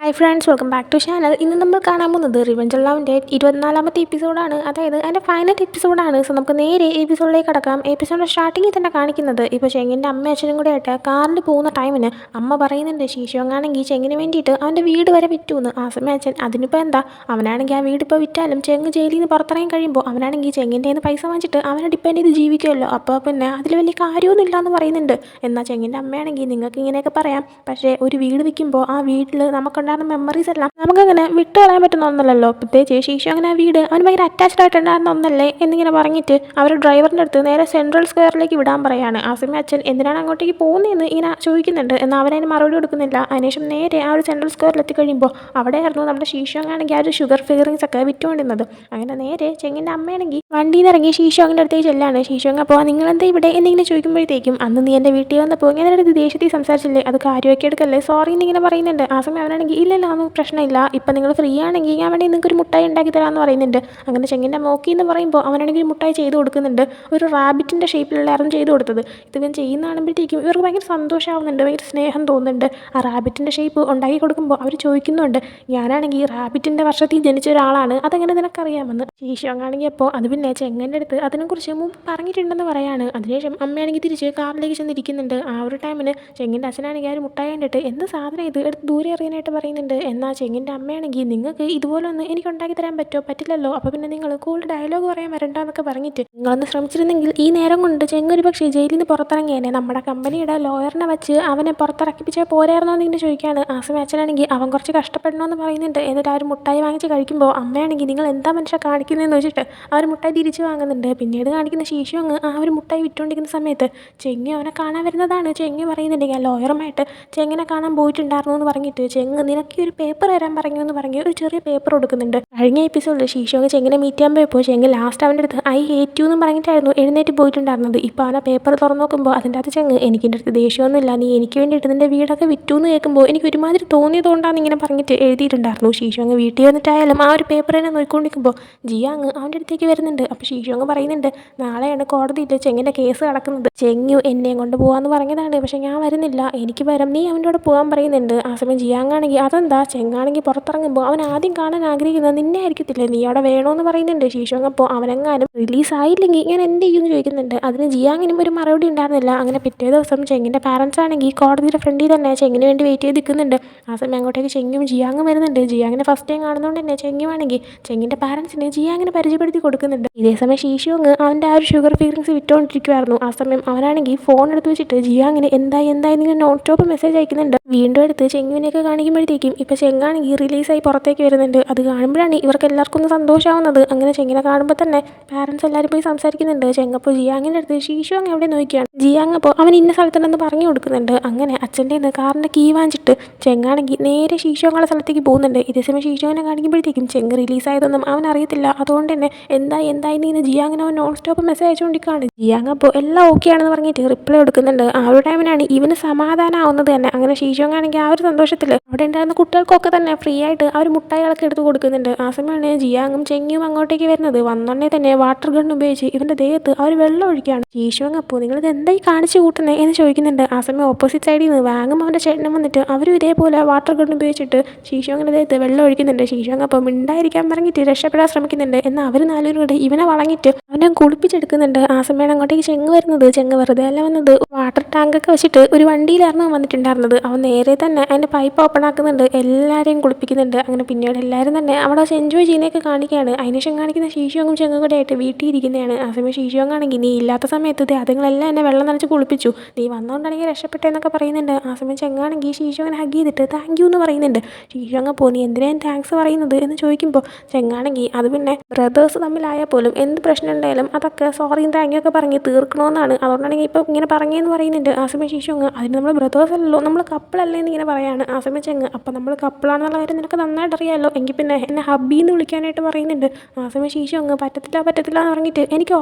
Hi friends, welcome back to channel. ഇന്ന് നമ്മൾ കാണാൻ പോകുന്നത് റിവെഞ്ച് ഓഫ് ലവിൻ്റെ 24ാമത്തെ എപ്പിസോഡാണ്. അതായത് അതിൻ്റെ ഫൈനൽ എപ്പിസോഡാണ്. സോ നമുക്ക് നേരെ എപ്പിസോഡിലേക്ക് കടക്കാം. എപ്പിസോഡ് സ്റ്റാർട്ടിങ്ങിൽ തന്നെ കാണിക്കുന്നത് ഇപ്പോൾ ചെങ്ങിൻ്റെ അമ്മ അച്ഛനും കൂടെ ആയിട്ട് കാറിൽ പോകുന്ന ടൈമിന് അമ്മ പറയുന്നുണ്ട് ശീശോങ്ങാണെങ്കിൽ ചെങ്ങിന് വേണ്ടിയിട്ട് അവൻ്റെ വീട് വരെ വിറ്റുന്ന്. ആ സമയം അച്ഛൻ അതിനിപ്പോൾ എന്താ, അവനാണെങ്കിൽ ആ വീട് ഇപ്പോൾ വിറ്റാലും ചെങ്ങ് ജയിലിൽ നിന്ന് പുറത്തിറങ്ങി കഴിയുമ്പോൾ അവനാണെങ്കിൽ ചെങ്ങിൻ്റെ നിന്ന് പൈസ വാങ്ങിച്ചിട്ട് അവനെ ഡിപ്പെൻഡ് ചെയ്ത് ജീവിക്കുമല്ലോ. അപ്പോൾ പിന്നെ അതിൽ വലിയ കാര്യമൊന്നുമില്ല എന്ന് പറയുന്നുണ്ട്. എന്നാൽ ചെങ്ങിൻ്റെ അമ്മയാണെങ്കിൽ നിങ്ങൾക്ക് ഇങ്ങനെയൊക്കെ പറയാം, പക്ഷേ ഒരു വീട് വിൽക്കുമ്പോൾ ആ വീട്ടിൽ നമുക്കുണ്ടാകുന്ന മെമ്മറീസ് എല്ലാം നമുക്കങ്ങനെ വിട്ടു കളയാൻ പറ്റുന്ന ഒന്നല്ലല്ലോ. പ്രത്യേകിച്ച് ശീശു അങ്ങനെ ആ വീട് അവന് ഭയങ്കര അറ്റാച്ച്ഡ് ആയിട്ടുണ്ടായിരുന്ന ഒന്നല്ലേ എന്നിങ്ങനെ പറഞ്ഞിട്ട് അവർ ഡ്രൈവറിൻ്റെ അടുത്ത് നേരെ സെൻട്രൽ സ്ക്വയറിലേക്ക് വിടാൻ പറയാണ്. ആ സമയം അച്ഛൻ എന്തിനാണ് അങ്ങോട്ടേക്ക് പോകുന്നതെന്ന് ഇങ്ങനെ ചോദിക്കുന്നുണ്ട്. എന്നാൽ അവനതിന് മറുപടി കൊടുക്കുന്നില്ല. അതിനുശേഷം നേരെ ആ ഒരു സെൻട്രൽ സ്ക്വയറിൽ എത്തിക്കഴിയുമ്പോൾ അവിടെയായിരുന്നു നമ്മുടെ ശീശു ആണെങ്കിൽ ആ ഒരു ഷുഗർ ഫിഗറിങ്സ് ഒക്കെ വിറ്റുകൊണ്ടിരുന്നത്. അങ്ങനെ നേരെ ചെങ്ങിൻ്റെ അമ്മയാണെങ്കിൽ വണ്ടിയിൽ നിന്ന് ഇറങ്ങി ശീശു അങ്ങനെ അടുത്തേക്ക് ചെല്ലാണ്. ശീശു അങ്ങ് അപ്പോൾ നിങ്ങളെന്താ ഇവിടെ എന്നിങ്ങനെ ചോദിക്കുമ്പോഴത്തേക്കും അന്ന് നീ എൻ്റെ വീട്ടിൽ വന്നപ്പോൾ ഇങ്ങനെ അടുത്ത് ദേഷ്യത്തിൽ സംസാരിച്ചില്ലേ, അത് കാര്യമൊക്കെ എടുക്കല്ലേ, സോറി എന്നിങ്ങനെ പറയുന്നുണ്ട്. ആ സമയം അവനാണെങ്കിൽ ഇല്ലല്ലോ ഒന്നും പ്രശ്നമില്ല, ഇപ്പം നിങ്ങൾ ഫ്രീ ആണെങ്കിൽ ഞാൻ വേണ്ടി നിങ്ങൾക്ക് ഒരു മുട്ടായി ഉണ്ടാക്കി തരാമെന്ന് പറയുന്നുണ്ട്. അങ്ങനെ ചെങ്ങിൻ്റെ മോക്കി എന്ന് പറയുമ്പോൾ അവനാണെങ്കിൽ ഒരു മുട്ടായി ചെയ്ത് കൊടുക്കുന്നുണ്ട്. ഒരു റാബിറ്റിൻ്റെ ഷേപ്പിലുള്ളായിരുന്നു ചെയ്ത് കൊടുത്തത്. ഇതിവൻ ചെയ്യുന്ന കാണുമ്പോഴത്തേക്കും ഇവർക്ക് ഭയങ്കര സന്തോഷമാവുന്നുണ്ട്, ഭയങ്കര സ്നേഹം തോന്നുന്നുണ്ട്. ആ റാബിറ്റിൻ്റെ ഷേപ്പ് ഉണ്ടാക്കി കൊടുക്കുമ്പോൾ അവർ ചോദിക്കുന്നുണ്ട് ഞാനാണെങ്കിൽ ഈ റാബിറ്റിൻ്റെ വർഷത്തിൽ ജനിച്ച ഒരാളാണ്, അതെങ്ങനെ നിനക്കറിയാമെന്ന്. ശീശോങ്ങാണെങ്കിൽ അപ്പോൾ അത് പിന്നെ ചെങ്ങൻ്റെ അടുത്ത് അതിനെക്കുറിച്ച് മുമ്പ് പറഞ്ഞിട്ടുണ്ടെന്ന് പറയാണ്. അതിനുശേഷം അമ്മയാണെങ്കിൽ തിരിച്ച് കാറിലേക്ക് ചെന്നിരിക്കുന്നുണ്ട്. ആ ഒരു ടൈമിന് ചെങ്ങിൻ്റെ അച്ഛനാണെങ്കിൽ ആ ഒരു മുട്ടായി കണ്ടിട്ട് എന്ത് സാധനം ഇത് എടുത്ത് ദൂരെ എറിയാനായിട്ട് പറയുന്നുണ്ട്. എന്നാൽ ചെങ്ങിൻ്റെ അമ്മയാണെങ്കിൽ നിങ്ങൾക്ക് ഇതുപോലെ ഒന്ന് എനിക്ക് ഉണ്ടാക്കി തരാൻ പറ്റുമോ, പറ്റില്ലല്ലോ, അപ്പോൾ പിന്നെ നിങ്ങൾ കൂടുതൽ ഡയലോഗ് പറയാൻ വരണ്ടെന്നൊക്കെ പറഞ്ഞിട്ട് നിങ്ങളൊന്ന് ശ്രമിച്ചിരുന്നെങ്കിൽ ഈ നേരം കൊണ്ട് ചെങ്ങൊരു പക്ഷേ ജയിലിൽ നിന്ന് പുറത്തിറങ്ങിയേനെ, നമ്മുടെ കമ്പനിയുടെ ലോയറിനെ വെച്ച് അവനെ പുറത്തിറക്കിപ്പിച്ചാൽ പോരായിരുന്നോ എന്നിങ്ങനെ ചോദിക്കുകയാണ്. ആ സമയം അച്ഛനാണെങ്കിൽ അവൻ കുറച്ച് കഷ്ടപ്പെടണമെന്ന് പറയുന്നുണ്ട്. എന്നിട്ട് ആ ഒരു മുട്ടായി വാങ്ങിച്ച് കഴിക്കുമ്പോൾ അമ്മയാണെങ്കിൽ നിങ്ങൾ എന്താ മനുഷ്യ കാണിക്കുന്നതെന്ന് വെച്ചിട്ട് ആ ഒരു മുട്ടായി തിരിച്ച് വാങ്ങുന്നുണ്ട്. പിന്നീട് കാണിക്കുന്ന ശീശു അങ്ങ് ആ ഒരു മുട്ടായി വിറ്റുകൊണ്ടിരിക്കുന്ന സമയത്ത് ചെങ്ങി അവനെ കാണാൻ വരുന്നതാണ്. ചെങ്ങി പറയുന്നുണ്ട് ഞാൻ ലോയറുമായിട്ട് ചെങ്ങിനെ കാണാൻ പോയിട്ടുണ്ടായിരുന്നു എന്ന് പറഞ്ഞിട്ട് ചെങ്ങ് നിനക്ക് ഒരു പേപ്പർ തരാൻ പറഞ്ഞു എന്ന് പറഞ്ഞ് ഒരു ചെറിയ പേപ്പർ കൊടുക്കുന്നുണ്ട്. കഴിഞ്ഞ എപ്പിസോഡിൽ ശീശു അങ്ങ് ചെങ്ങിനെ മീറ്റ് ചെയ്യാൻ പോയപ്പോൾ ചെങ്ങ് ലാസ്റ്റ് അവൻ്റെ അടുത്ത് ഐ ഹേറ്റ് യു എന്ന് പറഞ്ഞിട്ടായിരുന്നു എഴുന്നേറ്റ് പോയിട്ടുണ്ടായിരുന്നത്. ഇപ്പോൾ അവൻ ആ പേപ്പർ തുറന്നു നോക്കുമ്പോൾ അതിൻ്റെ അകത്ത് ചെങ്ങ് എനിക്കിൻ്റെ അടുത്ത് ദേഷ്യമൊന്നുമില്ല, നീ എനിക്ക് വേണ്ടിയിട്ട് നിൻ്റെ വീടൊക്കെ വിറ്റു എന്ന് കേൾക്കുമ്പോൾ എനിക്ക് ഒരുമാതിരി തോന്നിയതുകൊണ്ടാണ് ഇങ്ങനെ പറഞ്ഞിട്ട് എഴുതിയിട്ടുണ്ടായിരുന്നു. ശീശു അങ്ങ് വീട്ടിൽ വന്നിട്ടായാലും ആ ഒരു പേപ്പർ തന്നെ നോക്കിക്കൊണ്ടിരിക്കുമ്പോൾ ജിയ അങ്ങ് അവൻ്റെ അടുത്തേക്ക് വരുന്നുണ്ട്. അപ്പോൾ ശീശു അങ്ങ് പറയുന്നുണ്ട് നാളെയാണ് കോടതിയിൽ ചെങ്ങിൻ്റെ കേസ് നടക്കുന്നത്, ചെങ്ങു എന്നെയും കൊണ്ട് പോകാമെന്ന് പറഞ്ഞതാണ്, പക്ഷേ ഞാൻ വരുന്നില്ല, എനിക്ക് പകരം നീ അവൻ്റെ കൂടെ പോകാൻ പറയുന്നുണ്ട്. ആ സമയം ജിയാങ്ങാണെങ്കിൽ അതെന്താ, ചെങ്ങാണെങ്കിൽ പുറത്തിറങ്ങുമ്പോൾ അവൻ ആദ്യം കാണാൻ ആഗ്രഹിക്കുന്നത് നിന്നെ ആയിരിക്കത്തില്ലേ, നീ അവിടെ വേണമെന്ന് പറയുന്നുണ്ട്. ശീശു അപ്പോൾ അവനെങ്ങാനും റിലീസായില്ലെങ്കിൽ ഞാൻ എന്ത് ചെയ്യുമെന്ന് ചോദിക്കുന്നുണ്ട്. അതിന് ജിയാങ്ങിനും ഒരു മറുപടി ഉണ്ടായിരുന്നില്ല. അങ്ങനെ പിറ്റേ ദിവസം ചെങ്ങിൻ്റെ പാരൻസ് ആണെങ്കിൽ കോടതിയുടെ ഫ്രണ്ടിൽ തന്നെ ചെങ്ങിന് വേണ്ടി വെയിറ്റ് ചെയ്ത് നിൽക്കുന്നുണ്ട്. ആ സമയം അങ്ങോട്ടേക്ക് ചെങ്ങും ജിയാങ്ങും വരുന്നുണ്ട്. ജിയാങ്ങിനെ ഫസ്റ്റ് ടൈം കാണുന്നതുകൊണ്ട് തന്നെ ചെങ്ങുവാണെങ്കിൽ ചെങ്ങിൻ്റെ പാരൻസിനെ ജിയാങ്ങിനെ പരിചയപ്പെടുത്തി കൊടുക്കുന്നുണ്ട്. ഇതേസമയം ശീശു അങ്ങ് അവൻ്റെ ആ ഒരു ഷുഗർ ഫീലിങ്സ് വിറ്റുകൊണ്ടിരിക്കുമായിരുന്നു. ആ സമയം അവനാണെങ്കിൽ ഫോൺ എടുത്ത് വെച്ചിട്ട് ജിയാങ്ങിന് എന്തായി ഇങ്ങനെ നോൺ സ്റ്റോപ്പ് മെസ്സേജ് അയക്കുന്നുണ്ട്. വീണ്ടും എടുത്ത് ചെങ്ങുവിനെയൊക്കെ കാണിക്കുമ്പോഴത്തേക്കും ഇപ്പോൾ ചെങ്ങാണെങ്കിൽ റിലീസായി പുറത്തേക്ക് വരുന്നുണ്ട്. അത് കാണുമ്പോഴാണ് ഇവർക്ക് എല്ലാവർക്കും ഒന്ന് സന്തോഷമാവുന്നത്. അങ്ങനെ ചെങ്ങിനെ കാണുമ്പോൾ തന്നെ പാരൻസ് എല്ലാവരും പോയി സംസാരിക്കുന്നുണ്ട്. ചെങ്ങപ്പോൾ ജിയാങ്ങിൻ്റെ അടുത്ത് ശീശു അങ്ങ് എവിടെ നോക്കിയാണ്. ജിയാങ് അപ്പോൾ അവൻ ഇന്ന സ്ഥലത്തുണ്ടെന്ന് പറഞ്ഞു കൊടുക്കുന്നുണ്ട്. അങ്ങനെ അച്ഛൻ്റെ നിന്ന് കാറിൻ്റെ കീ വാങ്ങിച്ചിട്ട് ചെങ്ങാണെങ്കിൽ നേരെ ശീശോങ്ങളുടെ സ്ഥലത്തേക്ക് പോകുന്നുണ്ട്. ഇതേസമയം ശീശോനെ കാണിക്കുമ്പോഴത്തേക്കും ചെങ്ങ് റിലീസായതൊന്നും അവൻ അറിയത്തില്ല. അതുകൊണ്ട് തന്നെ എന്തായി നീ ജിയാങ്ങിന് അവൻ നോൺ സ്റ്റോപ്പ് മെസ്സേജ് അയച്ചുകൊണ്ടിരിക്കുകയാണ്. ജിയാങ് അപ്പോൾ എല്ലാം ഓക്കെ ആണെന്ന് പറഞ്ഞിട്ട് റിപ്ലൈ കൊടുക്കുന്നുണ്ട്. ആ ഒരു ടൈമിനാണ് ഇവന് സമാധാനമാവുന്നത് തന്നെ. അങ്ങനെ ശീശോങ്ങാണെങ്കിൽ ആ ഒരു സന്തോഷത്തിൽ അവിടെ ഉണ്ടായിരുന്ന കുട്ടികൾക്കൊക്കെ തന്നെ ഫ്രീ ആയിട്ട് ആ ഒരു മുട്ടായികളൊക്കെ എടുത്ത് കൊടുക്കുന്നുണ്ട്. ആ സമയമാണ് ജിയാങ്ങും ചെങ്ങിയും അങ്ങോട്ടേക്ക് വരുന്നത്. വന്നോണ്ടേ തന്നെ വാട്ടർ ഗൺ ഉപയോഗിച്ച് ഇവൻ്റെ ദേഹത്ത് അവർ വെള്ളം ഒഴിക്കുകയാണ്. ശീശോങ് അപ്പോൾ നിങ്ങളിത് എന്തായി കാണിച്ചു കൂട്ടുന്നത് എന്ന് ചോദിക്കുന്നുണ്ട്. ആ സമയം ഓപ്പോസിറ്റ് സൈഡിൽ നിന്ന് വാങ്ങും അവൻ്റെ ചേട്ടനും വന്നിട്ട് അവരും ഇതേപോലെ വാട്ടർ ഗൺ ഉപയോഗിച്ചിട്ട് ശീശോങ്ങിൻ്റെ ദേഹത്ത് വെള്ളം ഒഴിക്കുന്നുണ്ട്. ശീശോങ് അപ്പോൾ മിണ്ടായിരിക്കാൻ പറഞ്ഞിട്ട് രക്ഷപ്പെടാൻ ശ്രമിക്കുന്നുണ്ട്. എന്നാൽ അവർ നാലുപേരും കൂടെ ഇവനെ വളങ്ങിയിട്ട് അവനെ കുളിപ്പിച്ചെടുക്കുന്നുണ്ട്. ആ സമയമാണ് അങ്ങോട്ടേക്ക് ചെങ്ങ് വരുന്നത്. ചെങ്ങ് വെറുതെ അല്ല വന്നത്, വാട്ടർ ടാങ്കൊക്കെ വെച്ചിട്ട് ഒരു വണ്ടിയിലായിരുന്നു വന്നിട്ടുണ്ടായിരുന്നത്. അവൻ നേരെ തന്നെ അതിൻ്റെ പൈപ്പ് ഓപ്പൺ ആക്കുന്നുണ്ട്, എല്ലാവരെയും കുളിപ്പിക്കുന്നുണ്ട്. അങ്ങനെ പിന്നീട് എല്ലാവരും തന്നെ അവിടെ എൻജോയ് ചെയ്യുന്നതൊക്കെ കാണിക്കുകയാണ്. അതിനുശേഷം കാണിക്കുന്ന ശീശോങ്ങും ചെങ്ങും കൂടെ ആയിട്ട് വീട്ടിൽ ഇരിക്കുന്നതാണ്. ആ സമയം ശീശോങ്ങാണെങ്കിൽ നീ ഇല്ലാത്ത സമയത്ത് അതുങ്ങളെല്ലാം എന്നെ വെള്ളം നനച്ച് കുളിപ്പിച്ചു, നീ വന്നുകൊണ്ടാണെങ്കിൽ രക്ഷപ്പെട്ടെന്നൊക്കെ പറയുന്നുണ്ട്. ആ സമയം ചെങ്ങാണെങ്കിൽ ശീശോങ്ങനെ ഹഗ് ചെയ്തിട്ട് താങ്ക് യു എന്ന് പറയുന്നുണ്ട്. ശീശോങ്ങ പോ നീ എന്തിനാണ് താങ്ക്സ് പറയുന്നത് എന്ന് ചോദിക്കുമ്പോൾ ചെങ്ങാണെങ്കിൽ അത് പിന്നെ ബ്രദേഴ്സ് തമ്മിലായാൽ പോലും എന്ത് പ്രശ്നം ഉണ്ടായാലും അതൊക്കെ സോറിയും താങ്ക് യു ഒക്കെ പറഞ്ഞ് തീർക്കണമെന്നാണ്, അതുകൊണ്ടാണെങ്കിൽ ഇപ്പം ഇങ്ങനെ പറഞ്ഞതെന്ന് പറയുന്നുണ്ട്. ആ സമയം ശീശോങ്ങ് അതിന് നമ്മൾ ബ്രദേഴ്സ് അല്ലല്ലോ, നമ്മൾ കപ്പിളല്ലേ എന്നിങ്ങനെ പറയാണ്. ആ സമയം ചെങ്ങ് അപ്പം നമ്മൾ കപ്പിളാണെന്നുള്ള കാര്യം നിനക്ക് നന്നായിട്ട് അറിയാമല്ലോ, എങ്കിൽ പിന്നെ എന്നെ ഹബ്ബീന്ന് വിളിക്കാനായിട്ട് പറയുന്നുണ്ട്. ആ സമയം ശീശോങ്ങ് പറ്റത്തില്ല എന്ന് പറഞ്ഞിട്ട് എനിക്ക്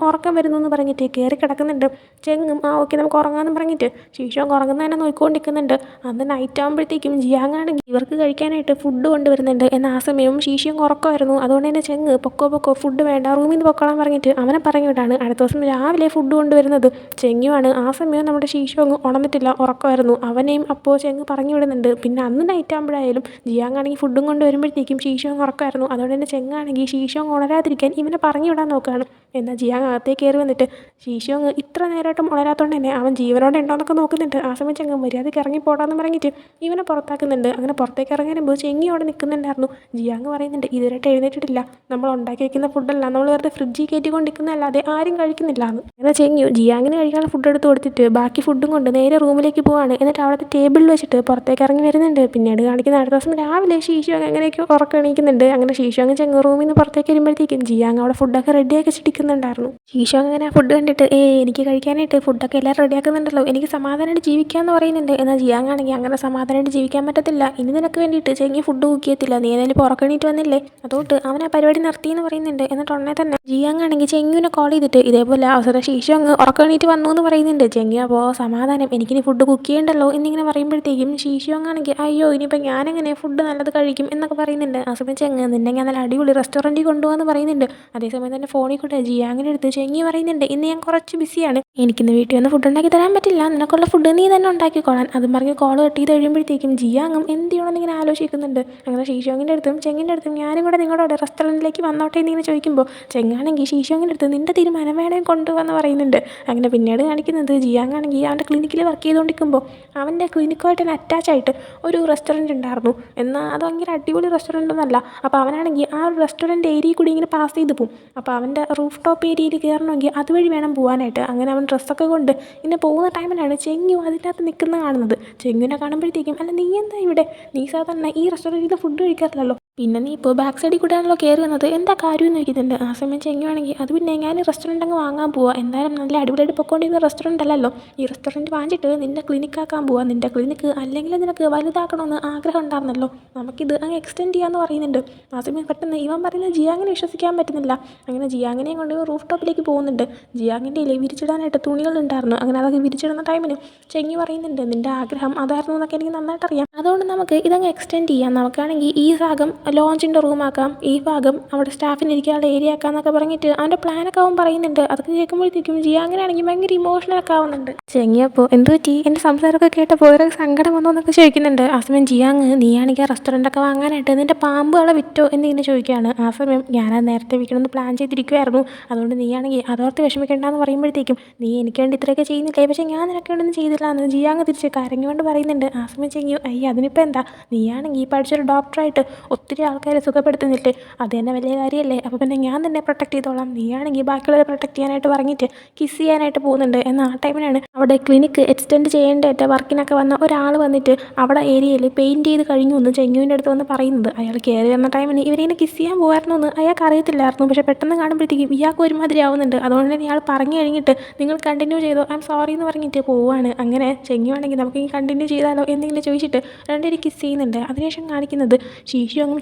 ഉറക്കം വരുന്നു എന്ന് പറഞ്ഞിട്ട് കയറി കിടക്കുന്നുണ്ട്. ചെങ്ങും ആ ഓക്കെ നമുക്ക് ഉറങ്ങാമെന്ന് പറഞ്ഞിട്ട് ശീശോങ്ങ് ഉറങ്ങുന്ന തന്നെ നോക്കിക്കൊണ്ടിരിക്കുന്നുണ്ട്. അന്ന് നൈറ്റ് ആകുമ്പോഴത്തേക്കും ജിയാങ്ങാണെങ്കിൽ ഇവർക്ക് കഴിക്കാനായിട്ട് ഫുഡ് കൊണ്ടുവരുന്നുണ്ട്. എന്നാൽ ആ സമയവും ശീശോങ്ങ് ഉറക്കമായിരുന്നു. അതുകൊണ്ട് തന്നെ ചെങ്ങ് പൊക്കോ ഫുഡ് വേണ്ട, റൂമിൽ നിന്ന് പൊക്കോളാൻ പറഞ്ഞിട്ട് അവനെ പറഞ്ഞു വിടാണ്. അടുത്ത ദിവസം രാവിലെ ഫുഡ് കൊണ്ടുവരുന്നത് ചെങ്ങുവാണ്. ആ സമയം നമ്മുടെ ശീശോങ്ങ് ഉണർന്നിട്ടില്ല, ഉറക്കമായിരുന്നു. അവനെയും ഇപ്പോൾ ചെങ്ങ് പറഞ്ഞു വിടുന്നുണ്ട്. പിന്നെ അന്ന് നൈറ്റ് ആകുമ്പോഴായാലും ജിയാങ്ങാണെങ്കിൽ ഫുഡും കൊണ്ട് വരുമ്പോഴത്തേക്കും ഷീഷോങ് ഉറക്കമായിരുന്നു. അതുകൊണ്ട് തന്നെ ചെങ്ങാണെങ്കിൽ ഷീഷോങ് ഉണരാതിരിക്കാൻ ഇവനെ പറഞ്ഞു വിടാൻ നോക്കുകയാണ്. എന്നാൽ ജിയാങ് അകത്തേക്ക് കയറി വന്നിട്ട് ഷീഷോങ് ഇത്ര നേരമായിട്ടും ഉണരാത്തോണ്ട് തന്നെ അവൻ ജീവനോടെ ഉണ്ടോയെന്നൊക്കെ നോക്കുന്നുണ്ട്. ആ സമയം ചെങ്ങ് മര്യാദയ്ക്ക് ഇറങ്ങി പോടാന്ന് പറഞ്ഞിട്ട് ഇവനെ പുറത്താക്കുന്നുണ്ട്. അങ്ങനെ പുറത്തേക്ക് ഇറങ്ങാനുമ്പോൾ ചെങ്ങി അവിടെ നിൽക്കുന്നുണ്ടായിരുന്നു. ജിയാങ് പറയുന്നുണ്ട് ഇതുവരെയായിട്ട് എഴുന്നേറ്റിട്ടില്ല, നമ്മൾ ഉണ്ടാക്കി വയ്ക്കുന്ന ഫുഡല്ല, നമ്മൾ വെറുതെ ഫ്രിഡ്ജിൽ കയറ്റിക്കൊണ്ടിരിക്കുന്നതല്ലാതെ ആരും കഴിക്കുന്നില്ല എന്ന്. എന്നാൽ ചെങ്ങി ജിയാങ്ങിന് കഴിക്കാനുള്ള ഫുഡ് എടുത്ത് കൊടുത്തിട്ട് ബാക്കി ഫുഡും കൊണ്ട് നേരെ റൂമിലേക്ക് പോവാണ്. എന്നിട്ട് അവിടുത്തെ ടേബിളിൽ വെച്ചിട്ട് പുറത്തേക്ക് ഇറങ്ങി വരുന്നുണ്ട്. പിന്നീട് കാണിക്കുന്ന അടുത്ത ദിവസം രാവിലെ ഷീഷോങ് എങ്ങനെയൊക്കെ ഉറക്കം എണീക്കുന്നുണ്ട്. അങ്ങനെ ഷീഷോങ് ചെങ്ങ് റൂമിൽ നിന്ന് പുറത്തേക്ക് വരുമ്പോഴത്തേക്കും ജിയാങ് അവിടെ ഫുഡൊക്കെ റെഡിയാക്കി വെച്ചിരിക്കുന്നുണ്ടായിരുന്നു. ഷീഷോങ് അങ്ങനെ ആ ഫുഡ് കണ്ടിട്ട് എനിക്ക് കഴിക്കാനായിട്ട് ഫുഡൊക്കെ എല്ലാവരും റെഡിയാക്കുന്നുണ്ടല്ലോ, എനിക്ക് സമാധാനമായിട്ട് ജീവിക്കാമെന്ന് പറയുന്നുണ്ട്. എന്നാൽ ജിയാങ് ആണെങ്കിൽ അങ്ങനെ സമാധാനമായിട്ട് ജീവിക്കാൻ പറ്റത്തില്ല, ഇനി നിനക്ക് വേണ്ടിയിട്ട് ചെങ്ങി ഫുഡ് കുക്ക് ചെയ്യത്തില്ല, നീ ഏതായാലും ഇപ്പോൾ ഉറക്കണീറ്റ് വന്നില്ലേ, അതുകൊണ്ട് അവൻ ആ പരിപാടി നിർത്തിയെന്ന് പറയുന്നുണ്ട്. എന്നിട്ട് ഉടനെ തന്നെ ജിയാങ് ആണെങ്കിൽ ചെങ്ങുവിനെ കോൾ ചെയ്തിട്ട് ഇതേപോലെ അവസരം ഷീഷോങ് ഉറക്കണീറ്റ് വന്നു എന്ന് പറയുന്നുണ്ട്. ചെങ്ങി അപ്പോൾ സമാധാനം, എനിക്കിനി ഫുഡ് കുക്ക് ചെയ്യണ്ടല്ലോ എന്നിങ്ങനെ പറയുമ്പോഴത്തേക്കും ഷീഷോങ് ആണെങ്കിൽ അയ്യോ ഇനിയിപ്പോൾ ഞാനെങ്ങനെ ഫുഡ് നല്ലത് കഴിക്കും എന്നൊക്കെ പറയുന്നുണ്ട്. ആ സമയം ചെങ്ങ് നിന്നെ ഞാൻ നല്ല അടിപൊളി റെസ്റ്റോറൻറ്റിൽ കൊണ്ടുപോകാമെന്ന് പറയുന്നുണ്ട്. അതേസമയം തന്നെ ഫോണിൽ കൂടെ ജിയാങ്ങിനെ എടുത്ത് ചെങ്ങി പറയുന്നുണ്ട് ഇന്ന് ഞാൻ കുറച്ച് ബിസിയാണ്, എനിക്കിന്ന് വീട്ടിൽ വന്ന് ഫുഡ് ഉണ്ടാക്കി തരാൻ പറ്റില്ല, നിനക്കുള്ള ഫുഡ് നീ തന്നെ ഉണ്ടാക്കിക്കോളാൻ. അതും പറഞ്ഞ് കോൾ കട്ട് ചെയ്ത് കഴിയുമ്പോഴത്തേക്കും ജിയാങ്ങും എന്ത് ചെയ്യണമെന്ന് ഇങ്ങനെ ആലോചിക്കുന്നുണ്ട്. അങ്ങനെ ഷീഷോങ്ങിൻ്റെ അടുത്തും ചെങ്ങിൻ്റെ അടുത്തും ഞാനും കൂടെ നിങ്ങളുടെ റെസ്റ്റോറൻറ്റിലേക്ക് വന്നോട്ടെ എന്നിങ്ങനെ ചോദിക്കുമ്പോൾ ചെങ്ങാണെങ്കിൽ ഷീഷോങ്ങിൻ്റെ അടുത്ത് നിൻ്റെ തീരുമാനം വേണമെങ്കിൽ കൊണ്ടുപോകാമെന്ന് പറയുന്നുണ്ട്. അങ്ങനെ പിന്നീട് കാണിക്കുന്നത് ജിയാങ് ആണെങ്കിൽ അവൻ്റെ ക്ലിനിക്കിൽ വർക്ക് ചെയ്തുകൊണ്ടിരിക്കുമ്പോൾ അവൻ്റെ ക്ലിനിക്കുമായിട്ട് തന്നെ അറ്റാച്ച് ആയിട്ട് ഒരു റെസ്റ്റോറൻറ്റ് ഉണ്ടായിരുന്നു. എന്നാൽ അത് ഭയങ്കര അടിപൊളി റെസ്റ്റോറൻ്റ് ഒന്നുമല്ല. അപ്പോൾ അവനാണെങ്കിൽ ആ ഒരു റെസ്റ്റോറൻറ്റ് ഏരിയയിൽ കൂടി ഇങ്ങനെ പാസ് ചെയ്ത് പോകും. അപ്പോൾ അവൻ്റെ റൂഫ് ടോപ്പ് ഏരിയയിൽ കയറണമെങ്കിൽ അതുവഴി വേണം പോകാനായിട്ട്. അങ്ങനെ അവൻ ഡ്രസ്സൊക്കെ കൊണ്ട് ഇങ്ങനെ പോകുന്ന ടൈമിലാണ് ചെങ്ങു അതിൻ്റെ അകത്ത് നിൽക്കുന്നത് കാണുന്നത്. ചെങ്ങുവിനെ കാണുമ്പോഴത്തേക്കും അല്ല നീ എന്താ ഇവിടെ, നീ സാധാരണ ഈ റെസ്റ്റോറൻറ്റിൽ നിന്ന് ഫുഡ് കഴിക്കാറില്ലല്ലോ, പിന്നെ നീ ഇപ്പോൾ ബാക്ക് സൈഡിൽ കൂടെയാണല്ലോ കയറി വന്നത്, എന്താ കാര്യം എന്ന് ചോദിക്കുന്നുണ്ട്. ആ സമയം ചെങ്ങുവാണെങ്കിൽ അത് പിന്നെ ഞാൻ റെസ്റ്റോറൻറ്റ് അങ്ങ് വാങ്ങാൻ പോവാം, എന്തായാലും നല്ല അടിപൊളിയായിട്ട് പൊയ്ക്കൊണ്ടിരുന്ന റെസ്റ്റോറൻറ്റ് അല്ലല്ലോ, ഈ റെസ്റ്റോറൻറ്റ് വാങ്ങിച്ചിട്ട് നിൻ്റെ ക്ലിനിക്കാക്കാൻ പോവാം, നിൻ്റെ ക്ലിനിക്ക് അല്ലെങ്കിൽ നിനക്ക് വലുതാക്കണമെന്ന് ആഗ്രഹം ഉണ്ടായിരുന്നല്ലോ, നമുക്കിത് അങ്ങ് എക്സ്റ്റെൻഡ് ചെയ്യാമെന്ന് പറയുന്നുണ്ട്. ആ സമയം പെട്ടെന്ന് ഇവൻ പറയുന്നത് ജിയാങ്ങിനെ വിശ്വസിക്കാൻ പറ്റുന്നില്ല. അങ്ങനെ ജിയാങ്ങിനെയും കൊണ്ട് റൂഫ് ടോപ്പിലേക്ക് പോകുന്നുണ്ട്. ജിയാങ്ങിൻ്റെ വിരിച്ചിടാനായിട്ട് തുണികളുണ്ടായിരുന്നു. അങ്ങനെ അതൊക്കെ വിരിച്ചിടുന്ന ടൈമിന് ചെങ്ങി പറയുന്നുണ്ട് നിൻ്റെ ആഗ്രഹം അതായിരുന്നു എന്നൊക്കെ എനിക്ക് നന്നായിട്ട് അറിയാം, അതുകൊണ്ട് നമുക്ക് ഇതങ്ങ് എക്സ്റ്റെൻഡ് ചെയ്യാം, നമുക്കാണെങ്കിൽ ഈ ഭാഗം ലോഞ്ചിൻ്റെ റൂമാക്കാം, ഈ ഭാഗം അവിടെ സ്റ്റാഫിന് ഇരിക്കാനുള്ള ഏരിയ ആക്കാം എന്നൊക്കെ പറഞ്ഞിട്ട് അവൻ്റെ പ്ലാനൊക്കെ അവൻ പറയുന്നുണ്ട്. അതൊക്കെ കേൾക്കുമ്പോഴത്തേക്കും ജിയാങ്ങിനാണെങ്കിൽ ഭയങ്കര ഇമോഷണലൊക്കെ ആവുന്നുണ്ട്. ചെങ്ങിയപ്പോൾ എന്ത് പറ്റി, എൻ്റെ സംസാരമൊക്കെ കേട്ടപ്പോൾ ഒരു സങ്കടം വന്നോ എന്നൊക്കെ ചോദിക്കുന്നുണ്ട്. ആ സമയം ജിയാങ് നീയാണെങ്കിൽ ആ റെസ്റ്റോറൻറ്റൊക്കെ വാങ്ങാനായിട്ട് നിൻ്റെ പാമ്പുകളെ വിറ്റോ എന്നിങ്ങനെ ചോദിക്കുകയാണ്. ആ സമയം ഞാനത് നേരത്തെ വിൽക്കണമെന്ന് പ്ലാൻ ചെയ്തിരിക്കുമായിരുന്നു, അതുകൊണ്ട് നീയാണെങ്കിൽ അതോർത്ത് വിഷമിക്കേണ്ടെന്ന് പറയുമ്പോഴത്തേക്കും നീ എനിക്ക് വേണ്ടി ഇത്രയൊക്കെ ചെയ്യുന്നില്ലേ, പക്ഷേ ഞാൻ നിനക്ക് വേണ്ടി ചെയ്തില്ല എന്ന് ജിയാങ് തിരിച്ച് കരഞ്ഞുകൊണ്ട് പറയുന്നുണ്ട്. ആ സമയം ചെങ്ങി അയ്യ അതിനിപ്പോൾ എന്താ, നീയാണെങ്കിൽ പഠിച്ചൊരു ഡോക്ടറായിട്ട് ഒത്തിരി ആൾക്കാരെ സുഖപ്പെടുത്തുന്നില്ലേ, അത് തന്നെ വലിയ കാര്യമല്ലേ, അപ്പോൾ പിന്നെ ഞാൻ തന്നെ പ്രൊട്ടക്ട് ചെയ്തോളാം, നീയാണെങ്കിൽ ബാക്കിയുള്ളവരെ പ്രൊട്ടക്ട് ചെയ്യാനായിട്ട് പറഞ്ഞിട്ട് കിസ് ചെയ്യാനായിട്ട് പോകുന്നുണ്ട്. എന്നാൽ ആ ടൈമിനാണ് അവിടെ ക്ലിനിക്ക് എക്സ്റ്റെൻഡ് ചെയ്യേണ്ടതായിട്ട് വർക്കിനൊക്കെ വന്ന ഒരാൾ വന്നിട്ട് അവിടെ ഏരിയയിൽ പെയിൻറ്റ് ചെയ്ത് കഴിഞ്ഞു എന്ന് ചെങ്ങുവിൻ്റെ അടുത്ത് വന്ന് പറയുന്നത്. അയാൾ കയറി വന്ന ടൈമിന് ഇവരിങ്ങനെ കിസ് ചെയ്യാൻ പോകായിരുന്നു എന്ന് അയാൾക്ക് അറിയത്തില്ലായിരുന്നു. പക്ഷേ പെട്ടെന്ന് കാണുമ്പോഴത്തേക്കും ഇയാൾക്ക് ഒരുമാതിരി ആവുന്നുണ്ട്. അതുകൊണ്ട് തന്നെ ഇയാൾ പറഞ്ഞു കഴിഞ്ഞിട്ട് നിങ്ങൾ കണ്ടിന്യൂ ചെയ്തോ, ഐ എം സോറി എന്ന് പറഞ്ഞിട്ട് പോവുകയാണ്. അങ്ങനെ ചെങ്ങുവാണെങ്കിൽ നമുക്ക് ഈ കണ്ടിന്യൂ ചെയ്താലോ എന്തെങ്കിലും ചോദിച്ചിട്ട് രണ്ടുപേരും കിസ് ചെയ്യുന്നുണ്ട്. അതിനുശേഷം കാണിക്കുന്നത് ഷീഷുവും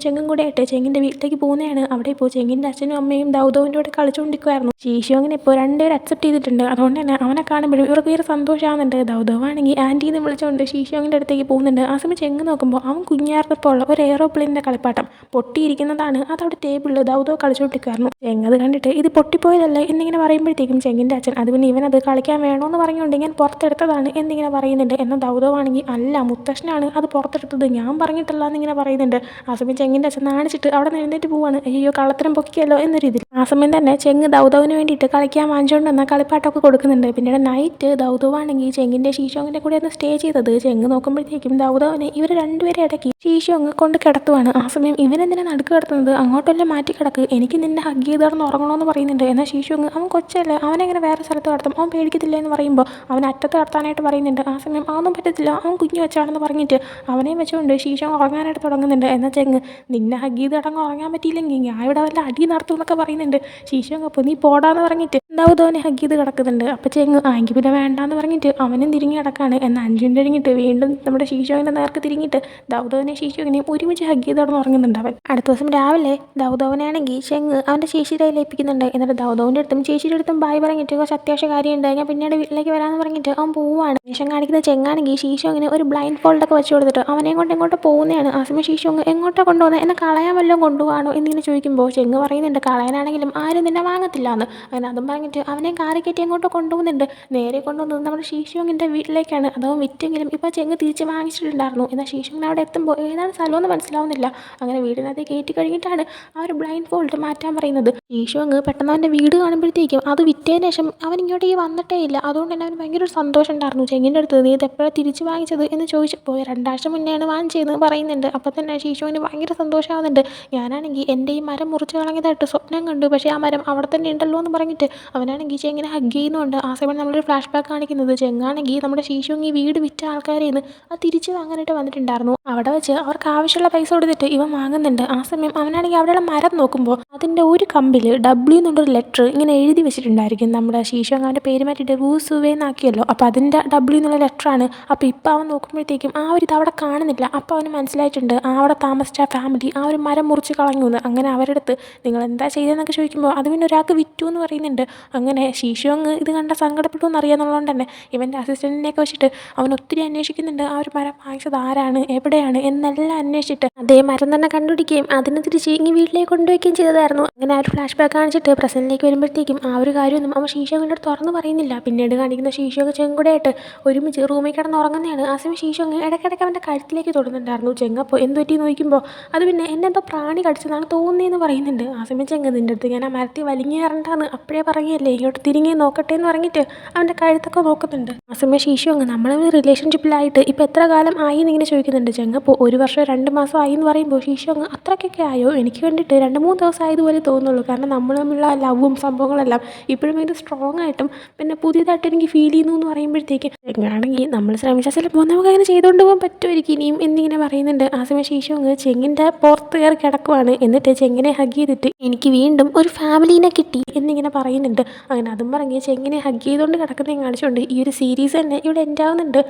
ചെങ്ങും കൂടെ ആയിട്ട് ചെങ്ങിൻ്റെ വീട്ടിലേക്ക് പോകുന്നതാണ്. അവിടെ ഇപ്പോൾ ചെങ്ങിൻ്റെ അച്ഛനും അമ്മയും ദൗദവിൻ്റെ കൂടെ കളിച്ചുകൊണ്ടിരിക്കുമായിരുന്നു. ഷീഷുവിനെ ഇപ്പോൾ രണ്ടുപേരും അക്സെപ്റ്റ് ചെയ്തിട്ടുണ്ട്. അതുകൊണ്ട് തന്നെ അവനെ കാണുമ്പോഴും ഇവർക്ക് ഭയങ്കര സന്തോഷമാകുന്നുണ്ട്. ദൗദവാണെങ്കിൽ ആൻറ്റീന്ന് വിളിച്ചുകൊണ്ട് ഷീഷുവിൻ്റെ അടുത്തേക്ക് പോകുന്നുണ്ട്. ആ സമയം ചെങ്ങ് നോക്കുമ്പോൾ അവൻ കുഞ്ഞാർന്നപ്പോൾ ഉള്ള ഒരു എയറോപ്ലെയിനിൻ്റെ കളിപ്പാട്ടം പൊട്ടിയിരിക്കുന്നതാണ്. അതവിടെ ടേബിളിൽ ദൗദവ് കളിച്ചുകൊണ്ടിരിക്കുമായിരുന്നു. ചെങ്ങ് അത് കണ്ടിട്ട് ഇത് പൊട്ടിപ്പോയതല്ലേ എന്നിങ്ങനെ പറയുമ്പോഴത്തേക്കും ചെങ്ങിൻ്റെ അച്ഛൻ അത് പിന്നെ ഇവനത് കളിക്കാൻ വേണമെന്ന് പറഞ്ഞുകൊണ്ട് ഞാൻ പുറത്തെടുത്തതാണ് എന്നിങ്ങനെ പറയുന്നുണ്ട്. എന്നാൽ ദൗദവാണെങ്കിൽ അല്ല മുത്തശ്ശനാണ് അത് പുറത്തെടുത്തത്, ഞാൻ പറഞ്ഞിട്ടല്ല എന്നിങ്ങനെ പറയുന്നുണ്ട്. ആ സമയം ചെങ്ങിൻ്റെ അച്ഛൻ നാണിച്ചിട്ട് അവിടെ നിന്ന് എഴുന്നേറ്റ് പോവാണ്. അയ്യോ കള്ളത്തരം പൊക്കിയല്ലോ എന്ന രീതിയിൽ. ആ സമയം തന്നെ ചെങ്ങ് ദൗദവിന് വേണ്ടിയിട്ട് കളിക്കാൻ വാങ്ങിച്ചുകൊണ്ട് വന്ന കളിപ്പാട്ടമൊക്കെ കൊടുക്കുന്നുണ്ട്. പിന്നീട് നൈറ്റ് ദൗദവാണെങ്കിൽ ചെങ്ങിൻ്റെ ഷീഷോങ്ങിൻ്റെ കൂടെ ഒന്ന് സ്റ്റേ ചെയ്തത്. ചെങ്ങ് നോക്കുമ്പോഴത്തേക്കും ദൗദവിനെ ഇവർ രണ്ടുപേരെ ഇടയ്ക്ക് ഷീഷോങ് കൊണ്ട് കിടത്തുവാണ്. ആ സമയം ഇവനെന്തിനാ നടുക്ക് കിടത്തുന്നത്, അങ്ങോട്ടല്ലേ മാറ്റി കിടക്ക്, എനിക്ക് നിന്നെ ഹഗ് ചെയ്തിടന്ന് ഉറങ്ങണമെന്ന് പറയുന്നുണ്ട്. എന്നാൽ ഷീഷോങ് അവൻ കൊച്ചല്ലേ, അവനെങ്ങനെ വേറെ സ്ഥലത്ത് കിടത്തും, അവൻ പേടിക്കത്തില്ല എന്ന് പറയുമ്പോൾ അവൻ അറ്റത്ത് കിടത്താനായിട്ട് പറയുന്നുണ്ട്. ആ സമയം അതൊന്നും പറ്റത്തില്ല, അവൻ കുഞ്ഞു വെച്ചാണെന്ന് പറഞ്ഞിട്ട് അവനെയും വെച്ചുകൊണ്ട് ഷീഷോങ് ഉറങ്ങാനായിട്ട് തുടങ്ങുന്നുണ്ട്. എന്നാൽ ചെങ്ങ് നിന്നെ ഹഗ് ചെയ്ത് അടങ്ങ് ഉറങ്ങാൻ പറ്റിയില്ലെങ്കിൽ ഞാൻ ഇവിടെ വല്ല അടി നടത്തും എന്നൊക്കെ പറയുന്നുണ്ട്. ശീശോങ് അപ്പോൾ നീ പോടാന്ന് പറഞ്ഞിട്ട് ദൗദവനെ ഹഗ് ചെയ്ത് കിടക്കുന്നുണ്ട്. അപ്പോൾ ചെങ്ങ് ആയെങ്കിൽ പിന്നെ വേണ്ടാന്ന് പറഞ്ഞിട്ട് അവനും തിരിഞ്ഞ് കിടക്കാണ്. എന്നാൽ അഞ്ചിൻ്റെ ഇറങ്ങിയിട്ട് വീണ്ടും നമ്മുടെ ശീശോങ്ങിൻ്റെ നേർക്ക് തിരിഞ്ഞിട്ട് ദൗദവനെ ശീശോങ്ങിനെയും ഒരുമിച്ച് ഹഗ് ചെയ്ത് കിടന്ന് ഉറങ്ങുന്നുണ്ട് അവൻ. അടുത്ത ദിവസം രാവിലെ ദൗദവനാണെങ്കിൽ ചെങ്ങ് അവൻ്റെ ചേച്ചിയുടെ ഏൽപ്പിക്കുന്നുണ്ട്. എന്നിട്ട് ദൗദവൻ്റെ അടുത്തും ചേച്ചിയുടെ അടുത്തും ബായ് പറഞ്ഞിട്ട് കുറച്ച് അത്യാവശ്യ കാര്യമുണ്ട്, ഞാൻ പിന്നീട് വീട്ടിലേക്ക് വരാമെന്ന് പറഞ്ഞിട്ട് അവൻ പോവുകയാണ്. ശേഷം കാണിക്കുന്ന ചെങ്ങാണെങ്കിൽ ശീശോങ്ങിന് ഒരു ബ്ലൈൻഡ് ഫോൾഡൊക്കെ വെച്ച് കൊടുത്തിട്ട് അവനെയും കൊണ്ട് എങ്ങോട്ട് പോകുന്നതാണ്. ആ സമയം ശീശോങ് എങ്ങോട്ടാണ് കൊണ്ടുപോകുന്നത്, എന്നെ കളയാൻ വല്ലതും കൊണ്ടുപോകാനോ എന്നിങ്ങനെ ചോദിക്കുമ്പോൾ ചെങ്ങ് പറയുന്നുണ്ട് കളയാനാണെങ്കിലും ആരും നിന്നെ വാങ്ങത്തില്ല എന്ന്. അങ്ങനെ അതും പറഞ്ഞിട്ട് പറഞ്ഞിട്ട് അവനെ കാറി കയറ്റി അങ്ങോട്ട് കൊണ്ടുപോകുന്നുണ്ട്. നേരെ കൊണ്ടുവന്നത് നമ്മുടെ ഷീഷോങ്ങിൻ്റെ വീട്ടിലേക്കാണ്. അതവൻ വിറ്റെങ്കിലും ഇപ്പോൾ ചെങ്ങ് തിരിച്ച് വാങ്ങിച്ചിട്ടുണ്ടായിരുന്നു. എന്നാൽ ഷീഷോങ്ങിന് അവിടെ എത്തുമ്പോൾ ഏതാണ് സ്ഥലമെന്ന് മനസ്സിലാവുന്നില്ല. അങ്ങനെ വീടിനകത്ത് കയറ്റി കഴിഞ്ഞിട്ടാണ് ആ ഒരു ബ്ലൈൻഡ് ഫോൾഡ് മാറ്റാൻ പറയുന്നത്. ഷീഷോങ് പെട്ടെന്ന് അവൻ്റെ വീട് കാണുമ്പോഴത്തേക്കും അത് വിറ്റതിന് ശേഷം അവൻ ഇങ്ങോട്ടേക്ക് വന്നിട്ടേ ഇല്ല. അതുകൊണ്ട് തന്നെ അവന് ഭയങ്കര ഒരു സന്തോഷം ഉണ്ടായിരുന്നു. ചെങ്ങിൻ്റെ അടുത്ത് നീ ഇത് എപ്പോഴാണ് തിരിച്ച് വാങ്ങിച്ചത് എന്ന് ചോദിച്ചപ്പോൾ 2 ആഴ്ച മുന്നെയാണ് വാങ്ങിച്ചതെന്ന് പറയുന്നുണ്ട്. അപ്പോൾ തന്നെ ഷീഷോവിന് ഭയങ്കര സന്തോഷമാവുന്നുണ്ട്. ഞാനാണെങ്കിൽ എൻ്റെ ഈ മരം മുറിച്ച് കളഞ്ഞതായിട്ട് സ്വപ്നം കണ്ടു, പക്ഷേ ആ മരം അവിടെ തന്നെ ഉണ്ടല്ലോ എന്ന് പറഞ്ഞിട്ട് അവനാണെങ്കിൽ ചെങ്ങിനെ ഹഗ് ചെയ്യുന്നുണ്ട്. ആ സമയം നമ്മളൊരു ഫ്ലാഷ് ബാക്ക് കാണിക്കുന്നത് ചെങ്ങാണെങ്കിൽ നമ്മുടെ ഷീഷോങ് ഈ വീട് വിറ്റ ആൾക്കാരിൽ നിന്ന് അത് തിരിച്ച് വാങ്ങാനായിട്ട് വന്നിട്ടുണ്ടായിരുന്നു. അവിടെ വെച്ച് അവർക്ക് ആവശ്യമുള്ള പൈസ കൊടുത്തിട്ട് ഇവൻ വാങ്ങുന്നുണ്ട്. ആ സമയം അവനാണെങ്കിൽ അവിടെയുള്ള മരം നോക്കുമ്പോൾ അതിൻ്റെ ഒരു കമ്പിൽ W എന്നുള്ളൊരു ലെറ്റർ ഇങ്ങനെ എഴുതി വെച്ചിട്ടുണ്ടായിരിക്കും. നമ്മുടെ ഷീഷോങ് അവൻ്റെ പേര് മാറ്റിയിട്ട് വൂസുവേ എന്നാക്കിയല്ലോ. അപ്പോൾ അതിൻ്റെ W എന്നുള്ള ലെറ്ററാണ്. അപ്പോൾ ഇപ്പോൾ അവൻ നോക്കുമ്പോഴത്തേക്കും ആ ഒരു ഇത് അവിടെ കാണുന്നില്ല. അപ്പോൾ അവന് മനസ്സിലായിട്ടുണ്ട് അവിടെ താമസിച്ച ഫാമിലി ആ ഒരു മരം മുറിച്ച് കളഞ്ഞു എന്ന്. അങ്ങനെ അവരുടെ അടുത്ത് നിങ്ങൾ എന്താ ചെയ്തതെന്നൊക്കെ ചോദിക്കുമ്പോൾ അത് പിന്നെ ഒരാൾക്ക് വിറ്റു എന്ന് പറയുന്നുണ്ട്. അങ്ങനെ ഷീഷോങ് ഇത് കണ്ട സങ്കടപ്പെട്ടു എന്നറിയാമെന്നുള്ളതുകൊണ്ട് തന്നെ ഇവൻ്റെ അസിസ്റ്റൻറ്റിനെയൊക്കെ വെച്ചിട്ട് അവൻ ഒത്തിരി അന്വേഷിക്കുന്നുണ്ട്. ആ ഒരു മരം വാങ്ങിച്ചത് ആരാണ്, എവിടെയാണ് എന്നെല്ലാം അന്വേഷിച്ചിട്ട് അതേ മരം തന്നെ കണ്ടുപിടിക്കുകയും അതിന് തിരിച്ച് ഇനി വീട്ടിലേക്ക് കൊണ്ടുവയ്ക്കുകയും ചെയ്തതായിരുന്നു. അങ്ങനെ ആ ഒരു ഫ്ലാഷ് ബാക്ക് കാണിച്ചിട്ട് പ്രസൻറ്റിലേക്ക് വരുമ്പോഴത്തേക്കും ആ ഒരു കാര്യമൊന്നും അവൻ ഷീഷോങ്ങിൻ്റെ അടുത്ത് തുറന്ന് പറയുന്നില്ല. പിന്നീട് കാണിക്കുന്ന ഷീഷോങ് ചെങ്കൂടെയായിട്ട് ഒരുമിച്ച് റൂമിൽ കിടന്ന് ഉറങ്ങുന്നതാണ്. ആ സമയം ഷീഷോങ് ഇടയ്ക്കിടയ്ക്ക് അവൻ്റെ കഴുത്തിലേക്ക് തൊടുന്നുണ്ടായിരുന്നു. ചെങ്ങപ്പോൾ എന്ത് പറ്റി നോക്കുമ്പോൾ അത് പിന്നെ എന്നെന്തോ പ്രാണി കടിച്ചതാണ് തോന്നിയെന്ന് പറയുന്നുണ്ട്. ആ സമയം ചെങ്ങ് നിൻ്റെ അടുത്ത് ഞാൻ ആ മരത്തിൽ വലിഞ്ഞു കയറണ്ടാന്ന് അപ്പോഴേ പറയുകയല്ലേ, ഇങ്ങോട്ട് തിരിഞ്ഞ് നോക്കട്ടെ എന്ന് പറഞ്ഞിട്ട് അവൻ്റെ കഴുത്തൊക്കെ നോക്കുന്നുണ്ട്. ആ സമയം ഷീഷോങ് നമ്മളൊരു റിലേഷൻഷിപ്പിലായിട്ട് ഇപ്പോൾ എത്ര കാലം ആയി എന്നിങ്ങനെ ചോദിക്കുന്നുണ്ട്. ചെങ്ങപ്പോൾ 1 വർഷം 2 മാസം ആയി എന്ന് പറയുമ്പോൾ ഷീഷോങ് അത്രയ്ക്കൊക്കെ ആയോ, എനിക്ക് കണ്ടിട്ട് 2-3 ദിവസം ആയതുപോലെ തോന്നുള്ളൂ. കാരണം നമ്മൾ തമ്മിലുള്ള ലവും സംഭവങ്ങളെല്ലാം ഇപ്പോഴും ഇത് സ്ട്രോങ് ആയിട്ടും പിന്നെ പുതിയതായിട്ട് എനിക്ക് ഫീൽ ചെയ്യുന്നു എന്ന് പറയുമ്പോഴത്തേക്കും ചെങ്ങാണെങ്കിൽ നമ്മൾ ശ്രമിച്ചാൽ ചിലപ്പോൾ നമുക്ക് അങ്ങനെ ചെയ്തുകൊണ്ട് പോകാൻ പറ്റുമായിരിക്കും ഇനിയും എന്നിങ്ങനെ പറയുന്നുണ്ട്. ആ സമയം ഷീഷോങ് ചെങ്ങിൻ്റെ പുറത്ത് കയറി കിടക്കുവാണ്. എന്നിട്ട് ചെങ്ങിനെ ഹഗ് ചെയ്തിട്ട് എനിക്ക് വീണ്ടും ഒരു ഫാമിലീനെ കിട്ടി എന്നിങ്ങനെ പറയുന്നുണ്ട്. അങ്ങനെ അതും പറഞ്ഞ് ചെങ്ങിനെ ഹഗ് ചെയ്തുകൊണ്ട് കിടക്കുന്നതും കാണിച്ചുകൊണ്ട് ഈ ഒരു സീരീസ് തന്നെ ഇവിടെ എൻഡ് ആവുന്നുണ്ട്.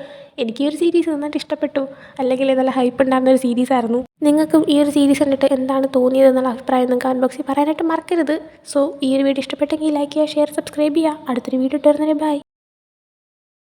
എനിക്ക് ഈ ഒരു സീരീസ് നന്നായിട്ട് ഇഷ്ടപ്പെട്ടു. അല്ലെങ്കിൽ നല്ല ഹൈപ്പ് ഉണ്ടായിരുന്ന ഒരു സീരീസ് ആയിരുന്നു. നിങ്ങൾക്കും ഈ ഒരു സീരീസ് കണ്ടിട്ട് എന്താണ് തോന്നിയതെന്നുള്ള അഭിപ്രായം നിങ്ങൾക്ക് കമൻറ്റ് ബോക്സിൽ പറയാനായിട്ട് മറക്കരുത്. സോ ഈ ഒരു വീഡിയോ ഇഷ്ടപ്പെട്ടെങ്കിൽ ലൈക്ക് ചെയ്യുക, ഷെയർ, സബ്സ്ക്രൈബ് ചെയ്യുക. അടുത്തൊരു വീഡിയോ ഇട്ട് വരുന്നവരെ ബൈ.